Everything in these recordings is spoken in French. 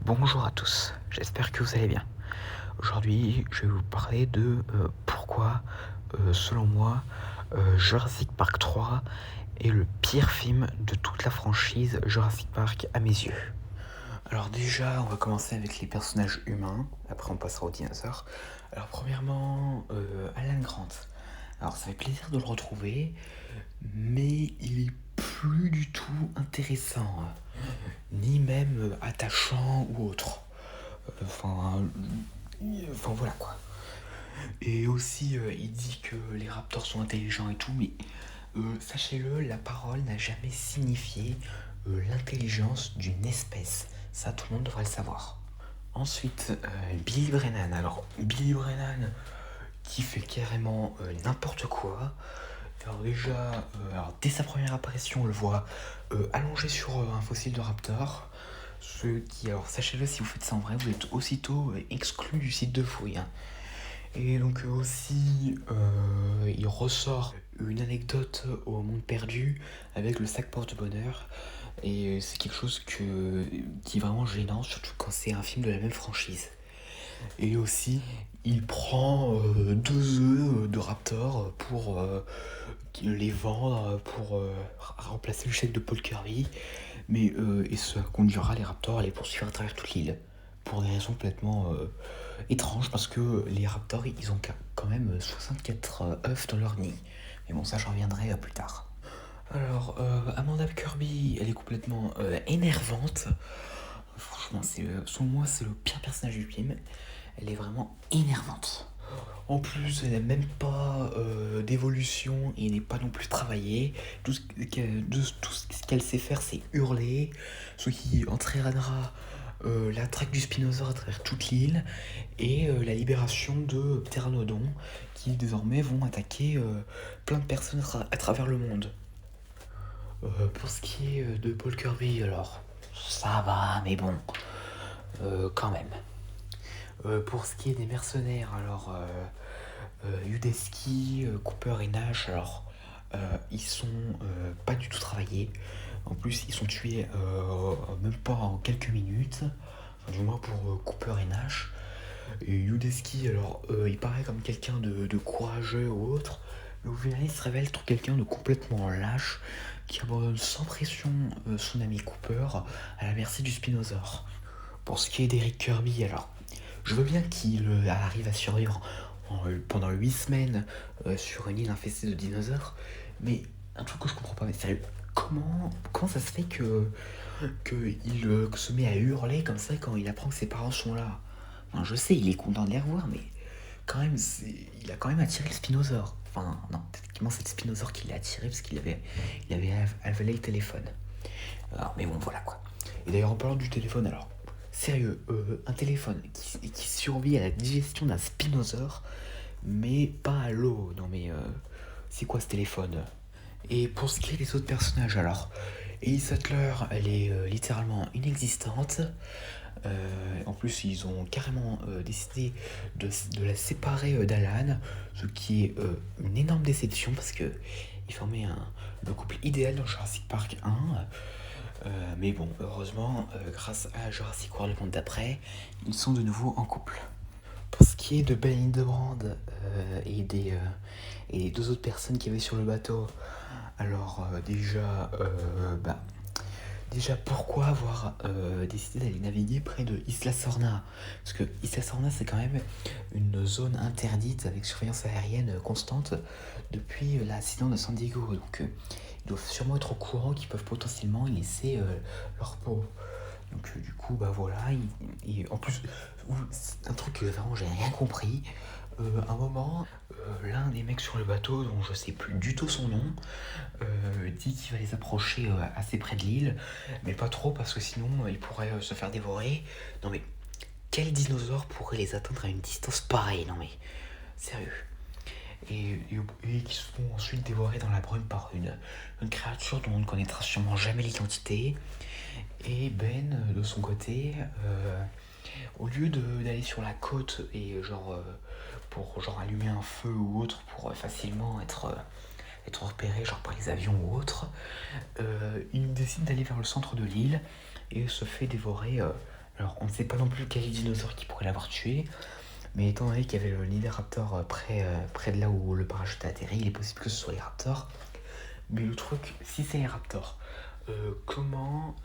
Bonjour à tous, j'espère que vous allez bien. Aujourd'hui, je vais vous parler de pourquoi, selon moi, Jurassic Park 3 est le pire film de toute la franchise Jurassic Park à mes yeux. Alors déjà, on va commencer avec les personnages humains, après on passera aux dinosaures. Alors premièrement, Alan Grant. Alors ça fait plaisir de le retrouver, mais il est plus du tout intéressant, ni même attachant ou autre. Enfin voilà quoi. Et aussi, il dit que les raptors sont intelligents et tout, mais sachez-le, la parole n'a jamais signifié l'intelligence d'une espèce. Ça, tout le monde devrait le savoir. Ensuite, Billy Brennan. Alors, Billy Brennan qui fait carrément n'importe quoi. Alors déjà, dès sa première apparition, on le voit allongé sur un fossile de raptor. Ce qui, alors sachez-le, si vous faites ça en vrai, vous êtes aussitôt exclu du site de fouille, hein. Et donc aussi, il ressort une anecdote au monde perdu avec le sac porte-bonheur. Et c'est quelque chose qui est vraiment gênant, surtout quand c'est un film de la même franchise. Et aussi, il prend 2 œufs de raptor pour les vendre, pour remplacer le chèque de Paul Kirby. Et ça conduira les raptors à les poursuivre à travers toute l'île. Pour des raisons complètement étranges, parce que les raptors, ils ont quand même 64 œufs dans leur nid. Mais bon, ça, j'en reviendrai plus tard. Alors, Amanda Kirby, elle est complètement énervante. Franchement, selon moi, c'est le pire personnage du film. Elle est vraiment énervante. En plus, elle n'a même pas d'évolution et n'est pas non plus travaillée. Tout ce qu'elle sait faire, c'est hurler, ce qui entraînera la traque du Spinosaure à travers toute l'île et la libération de pteranodons qui désormais vont attaquer plein de personnes à travers le monde. Pour ce qui est de Paul Kirby, alors ça va, mais bon, quand même. Pour ce qui est des mercenaires, alors Udesky, Cooper et Nash, alors ils sont pas du tout travaillés. En plus, ils sont tués même pas en quelques minutes, enfin, du moins pour Cooper et Nash. Et Udesky, alors il paraît comme quelqu'un de courageux ou autre, mais au final, il se révèle être quelqu'un de complètement lâche qui abandonne sans pression son ami Cooper à la merci du Spinosaure. Pour ce qui est d'Eric Kirby, alors je veux bien qu'il arrive à survivre pendant 8 semaines sur une île infestée de dinosaures, mais un truc que je comprends pas, mais sérieux, comment ça se fait qu'il se met à hurler comme ça quand il apprend que ses parents sont là? Enfin, je sais, il est content de les revoir, mais quand même, il a quand même attiré le Spinosaure. Enfin, non, techniquement, c'est le Spinosaure qui l'a attiré parce qu'il avait avalé le téléphone. Alors, mais bon, voilà quoi. Et d'ailleurs, en parlant du téléphone, alors, sérieux, un téléphone qui survit à la digestion d'un Spinosaure, mais pas à l'eau. Non, mais c'est quoi ce téléphone? Et pour ce qui est des autres personnages, alors, Ellie Sattler, elle est littéralement inexistante. En plus, ils ont carrément décidé de la séparer d'Alan, ce qui est une énorme déception parce que ils formaient le couple idéal dans Jurassic Park 1. Mais bon, heureusement, grâce à Jurassic World le monde d'après, ils sont de nouveau en couple. Pour ce qui est de Ben Hildebrand et des 2 autres personnes qui avaient sur le bateau, alors déjà pourquoi avoir décidé d'aller naviguer près de Isla Sorna? Parce que Isla Sorna, c'est quand même une zone interdite avec surveillance aérienne constante depuis l'accident de San Diego. Donc ils doivent sûrement être au courant qu'ils peuvent potentiellement y laisser leur peau. Donc du coup, bah voilà, en plus, un truc que vraiment j'ai rien compris, un moment, l'un des mecs sur le bateau, dont je sais plus du tout son nom, dit qu'il va les approcher assez près de l'île, mais pas trop parce que sinon ils pourraient se faire dévorer. Non mais, quel dinosaure pourrait les atteindre à une distance pareille? Non mais, sérieux. Et qui se font ensuite dévorer dans la brume par une créature dont on ne connaîtra sûrement jamais l'identité. Et Ben, de son côté, au lieu d'aller sur la côte et pour allumer un feu ou autre pour facilement être repéré par les avions ou autre, il décide d'aller vers le centre de l'île et se fait dévorer Alors, on ne sait pas non plus quel dinosaure qui pourrait l'avoir tué, mais étant donné qu'il y avait le leader raptor près de là où le parachute a atterri, il est possible que ce soit les raptors. Mais le truc, si c'est les raptors, comment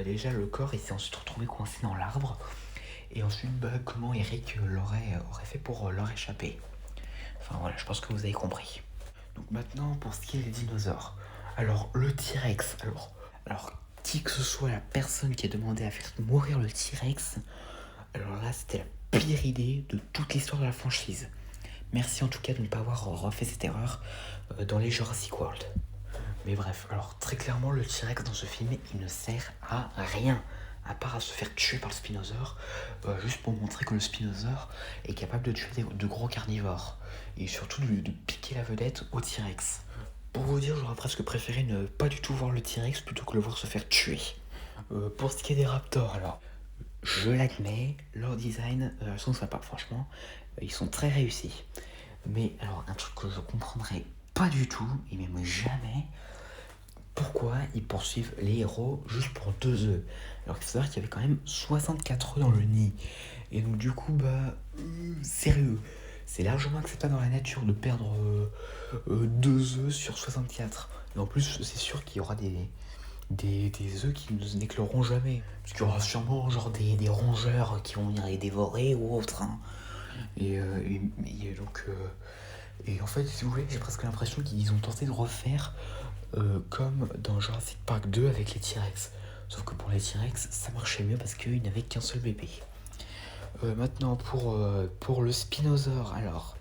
déjà le corps il s'est ensuite retrouvé coincé dans l'arbre, et ensuite comment Eric aurait fait pour leur échapper. Enfin voilà, je pense que vous avez compris. Donc maintenant, pour ce qui est des dinosaures. Alors, le T-Rex. Alors, qui que ce soit la personne qui a demandé à faire mourir le T-Rex, alors là, c'était la pire idée de toute l'histoire de la franchise. Merci en tout cas de ne pas avoir refait cette erreur dans les Jurassic World. Mais bref, alors très clairement, le T-Rex dans ce film, il ne sert à rien, à part à se faire tuer par le Spinosaure, juste pour montrer que le Spinosaure est capable de tuer de gros carnivores, et surtout de piquer la vedette au T-Rex. Pour vous dire, j'aurais presque préféré ne pas du tout voir le T-Rex plutôt que le voir se faire tuer. Pour ce qui est des Raptors, alors, je l'admets, leur design sont sympas, franchement, ils sont très réussis. Mais alors, un truc que je comprendrais pas du tout, et même jamais, pourquoi ils poursuivent les héros juste pour 2 œufs. Alors qu'il faut savoir qu'il y avait quand même 64 œufs dans le nid. Et donc du coup, sérieux, c'est largement acceptable dans la nature de perdre 2 œufs sur 64. Et en plus, c'est sûr qu'il y aura des œufs qui ne n'écloront jamais. Parce qu'il y aura sûrement genre des rongeurs qui vont venir les dévorer ou autre. Hein. Et donc... et en fait, si vous voulez, j'ai presque l'impression qu'ils ont tenté de refaire comme dans Jurassic Park 2 avec les T-Rex. Sauf que pour les T-Rex, ça marchait mieux parce qu'ils n'avaient qu'un seul bébé. Maintenant, pour le Spinosaure, alors...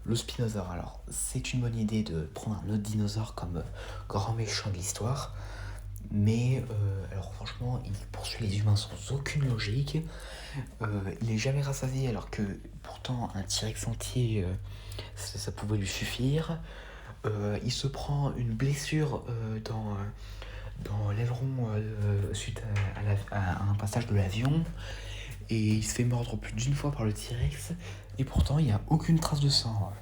Le Spinosaure, alors, c'est une bonne idée de prendre un autre dinosaure comme grand méchant de l'histoire. Mais, alors franchement, il poursuit les humains sans aucune logique. Il est jamais rassasié alors que pourtant un T-Rex entier, ça pouvait lui suffire. Il se prend une blessure dans l'aileron suite à un passage de l'avion. Et il se fait mordre plus d'une fois par le T-Rex. Et pourtant, il n'y a aucune trace de sang.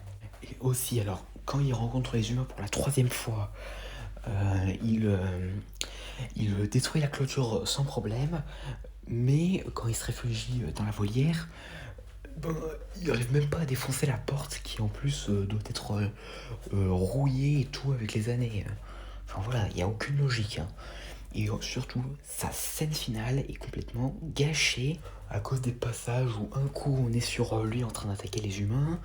Et aussi, alors, quand il rencontre les humains pour la 3e fois, il détruit la clôture sans problème. Mais quand il se réfugie dans la volière, il n'arrive même pas à défoncer la porte qui en plus doit être rouillée et tout avec les années. Enfin voilà, il n'y a aucune logique. Hein. Et surtout, sa scène finale est complètement gâchée à cause des passages où un coup on est sur lui en train d'attaquer les humains,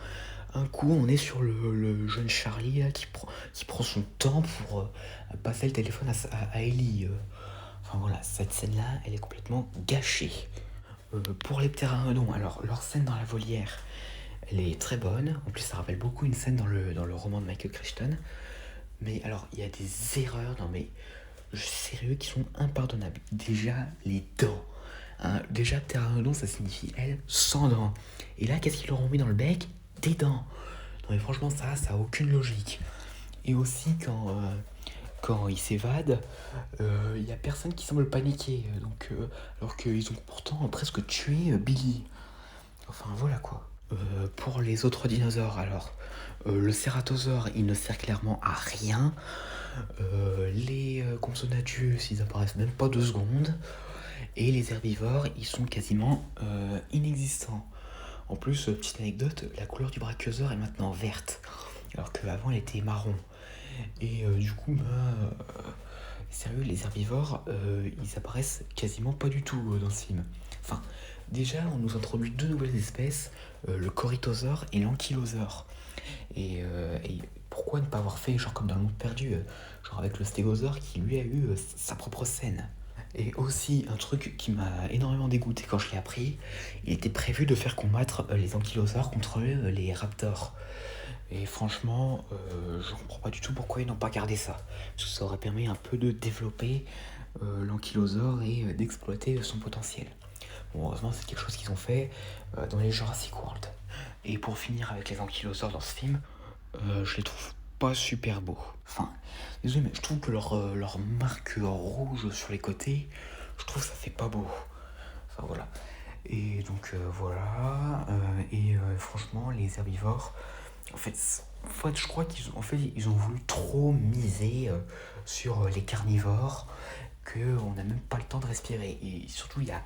un coup on est sur le jeune Charlie là, qui prend son temps pour passer le téléphone à Ellie. Enfin voilà, cette scène-là, elle est complètement gâchée. Pour les ptéranodons, alors leur scène dans la volière, elle est très bonne. En plus, ça rappelle beaucoup une scène dans le roman de Michael Crichton. Mais alors, il y a des erreurs, non mais sérieux, qui sont impardonnables. Déjà, les dents. Hein, déjà, ptéranodon, ça signifie, elle, sans dents. Et là, qu'est-ce qu'ils leur ont mis dans le bec? Des dents. Non mais franchement, ça a aucune logique. Et aussi, quand ils s'évadent, il n'y a personne qui semble paniquer. Donc, alors qu'ils ont pourtant presque tué Billy. Enfin, voilà quoi. Pour les autres dinosaures, alors, le cératosaure, il ne sert clairement à rien. Les Compsognathus, ils apparaissent même pas 2 secondes. Et les herbivores, ils sont quasiment inexistants. En plus, petite anecdote, la couleur du brachiosaure est maintenant verte, alors qu'avant elle était marron. Et du coup, sérieux, les herbivores, ils apparaissent quasiment pas du tout dans ce film. Enfin, déjà, on nous introduit 2 nouvelles espèces, le corythosaure et l'ankylosaure. Et pourquoi ne pas avoir fait, genre comme dans le monde perdu, genre avec le stégosaure qui lui a eu sa propre scène. Et aussi, un truc qui m'a énormément dégoûté quand je l'ai appris, il était prévu de faire combattre les ankylosaures contre les raptors. Et franchement, je comprends pas du tout pourquoi ils n'ont pas gardé ça. Parce que ça aurait permis un peu de développer l'ankylosaure et d'exploiter son potentiel. Bon, heureusement, c'est quelque chose qu'ils ont fait dans les Jurassic World. Et pour finir avec les ankylosaures dans ce film, je les trouve pas super beaux. Enfin, désolé, mais je trouve que leur marque rouge sur les côtés, je trouve que ça fait pas beau. Enfin, voilà. Et donc, voilà. Franchement, les herbivores, en fait, je crois qu'ils ont voulu trop miser sur les carnivores qu'on n'a même pas le temps de respirer. Et surtout, il y a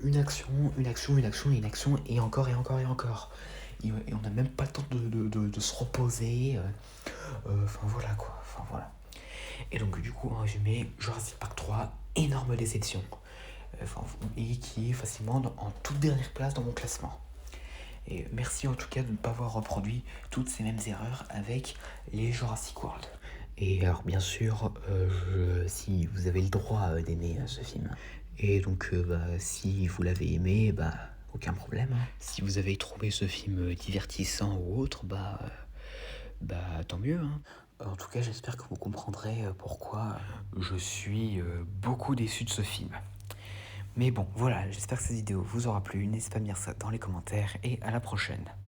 une action, une action, une action, une action, et encore, et encore, et encore. Et on n'a même pas le temps de se reposer. Enfin voilà quoi, enfin voilà. Et donc du coup, en résumé, Jurassic Park 3, énorme déception. Et qui est facilement en toute dernière place dans mon classement. Et merci en tout cas de ne pas avoir reproduit toutes ces mêmes erreurs avec les Jurassic World. Et alors bien sûr, si vous avez le droit d'aimer ce film, et donc si vous l'avez aimé, aucun problème, hein. Si vous avez trouvé ce film divertissant ou autre, tant mieux, hein. En tout cas, j'espère que vous comprendrez pourquoi je suis beaucoup déçu de ce film. Mais bon, voilà, j'espère que cette vidéo vous aura plu. N'hésitez pas à me dire ça dans les commentaires et à la prochaine.